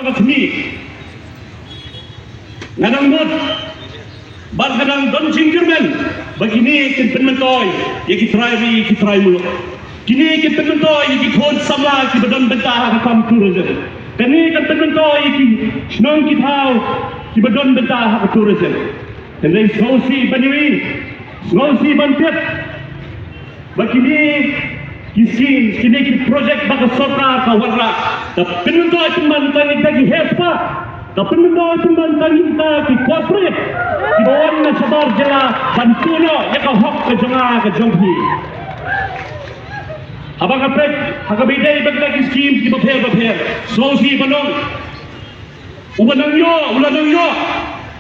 Kami nganang mot bar kadang don jinggermen begini kin penmentoy ya kitrai mulo kini kin penmentoy ki khon sama ki badon bentah ka kam tourism kini kan penmentoy ki snong ki thau ki badon bentah ka tourism dan dai sosi banpet begini kini ki project baka sorka ka warra ta penmentoy teman tani tagi hespa tapi mendoa teman kita di corporate di bawah na sabar jela bantuno ya ka hok ke janga ke jonghi abang apet hakabidai bagdagi scheme di bapher sosi banong ubanang yo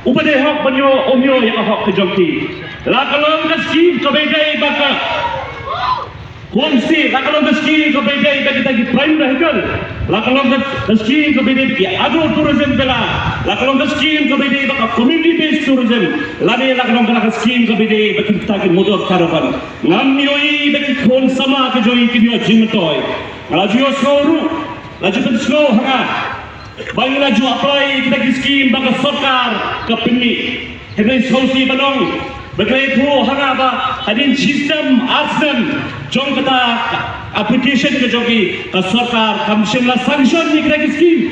ubade hok banyo omyo ya ka hok ke jonghi la kalong ka scheme kabidai baka kongsi la kalong ka scheme kabidai bagi prime vehicle la kalong ka scheme kabidai ki agro tourism bela la kalong ka scheme kabidai baka community based tourism la kalong ka scheme kabidai baki ta ki motor caravan ngam yoi baki khon sama ke joi ki yo jimtoy la jio soru la jio slow hanga bang la jio apply kita ki scheme baka sarkar ka pimi hedai sosi banong bagai itu hanga ba hadin system asem jong kata application ke jogi ka sarkar commission la sanction ni kita ki scheme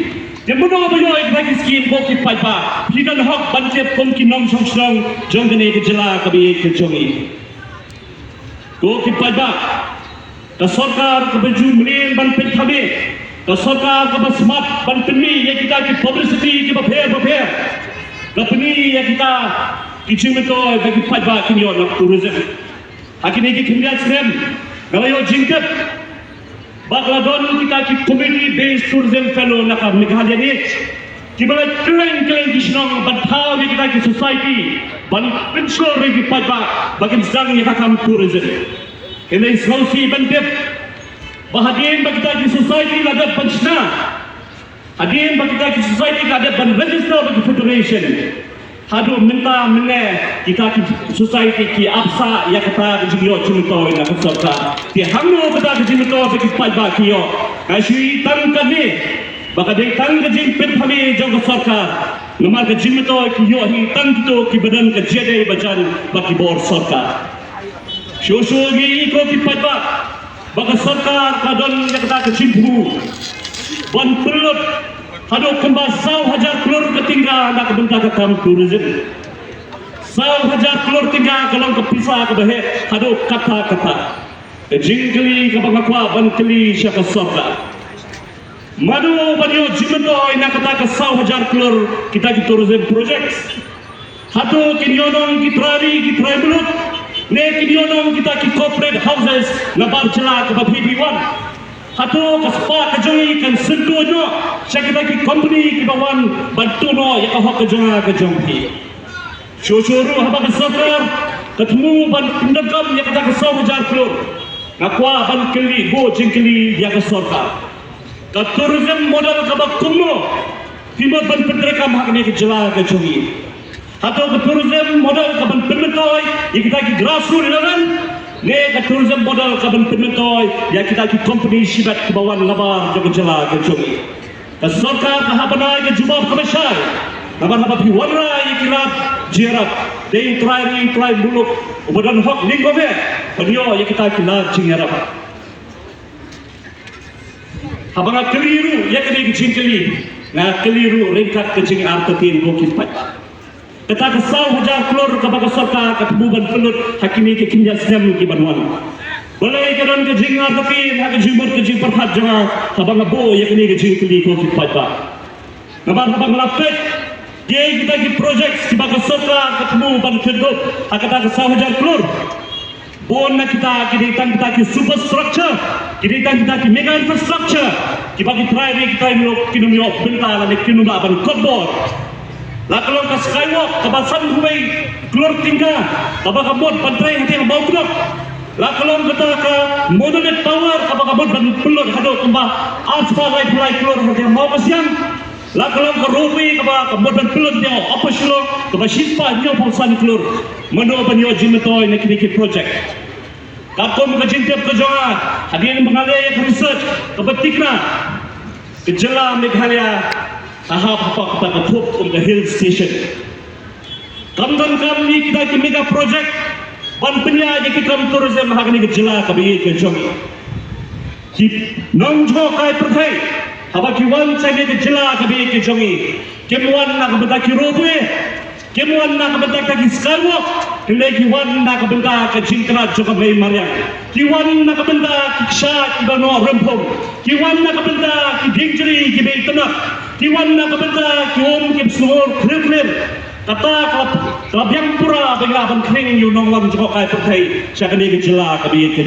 Jemudo bayo ek scheme ko ki paipa hidan hok banjep kom ki nong song jong gane ke jela ka bi ke jongi ko ki paipa ka sarkar ka baju mlin ban pet khabe ka sarkar ka smart ban pmi ye kita ki publicity ki bapher kapni ye kita ki chimto ki paipa ki yo tourism hakini ki khimya srem gayo jingkat Bangladon kita ki community based tourism fellow nak Meghalaya ni kibala keren ki snong banthau ni kita ki society ban pensor ki paipa bagin sang ni kam tourism ini sausi bandep bahagian bagi kita ki society ada penchna hagian bagi kita ki society ada ban register bagi federation hadu minta kita ki society ki apsa ya kata jingyo chumto ina kasaka ti hamno kata jingto bagi paiba kiyo kashi tang kani baka dei tang jing pet phami jong sarkar nomar ka jingto kiyo hi tang to ki badan ka jede bajan baki bor sarkar shosho gi ko ki paiba baka sarkar kadon ya kata ka jingbu ban pelot hado kembal 1,000 crore ketingga nak bentak ke kam tourism 1,000 crore tingga kalau ke pisa ke behe hado kata jingkli ke bangakwa bankli syaka sorga madu banyo jimento ina kata ke 1,000 crore kita di tourism projects hado kinyonong ki tribal ne kinyonong kita ki corporate houses na barjela ke BP1 Hato kaspa kajongi kan sentuh no syakita ki company ki bawan bantu no ya ka hok kajonga kajongki shoshuru haba kasafar ketemu ban pindagam ya kata ka 1,000 crore ngakwa ban keli go jingkeli ya ka sorka ka tourism model ka bakumno timot ban pendrekam hak ni ki jela kajongi hato ka tourism model ka ban pendetoy ya kita ki grassroots level ne ka tourism model ka ban pentoy ya kita ki company shibat ke bawan labar jogo jela ke jogi ka sarkar ka habana ke jubab kamashai labar haba pi warra ya kirat jerat dei try muluk ubadan hok lingove panyo ya kita ki la jingarap habanga keliru ya kini ki jingkeli na keliru ringkat ke jing artatin ko ki pat kata ke 1,000 crore ke baka sarkar ke temuban pelut hakimi ke kinja sem ki banwan boleh ke don ke jingar tapi hak jimur ke jing perhat janga habang bo ya kini ke jing keli ko ki paipa nabar habang lapet ye kita ki project ki baka sarkar ke temuban pelut kata ke 1,000 crore bon na kita ditang kita ki superstructure ditang kita ki mega infrastructure ki bagi try kita no kinumyo benta la kinuma ban kodbor la kalau ka skywalk ka basan humay klor tingga ka baka mod pantray hati ang bawgrok la kalau kata ka mononet tower ka baka mod ban pulot hado kumba aspa light klor hati ang mawkasyang la kalau ka rope ka baka mod ban pulot dia opaslo ka ba shispa nyo pulsan klor mano banyo jimetoy na kiniki project kapom ka jintep ka jonga hadirin mengalaya ka research ka batikna ke jela Meghalaya ahap apa kita ketuk ke hill station. Kamdan kami kita ki mega project ban penya je ki kam tourism hagni ke jila kabi ke jongi. Ki nongjo kai perthai haba ki wan side ke jila kabi ke jongi. Kemuan nak benda ki robwe, kemuan nak benda ki skywalk, kene ki wan nak benda ke jingkra joka bei mariang. Ki wan nak benda ki sha ki bano rempong. Ki wan nak benda ki dingjri ki bei tanah. Ki wan nak benda ki om ki snor klip kata kalau yang pura dengan ban kering you nong lam joka kai perthai sakane ke jila kabi ke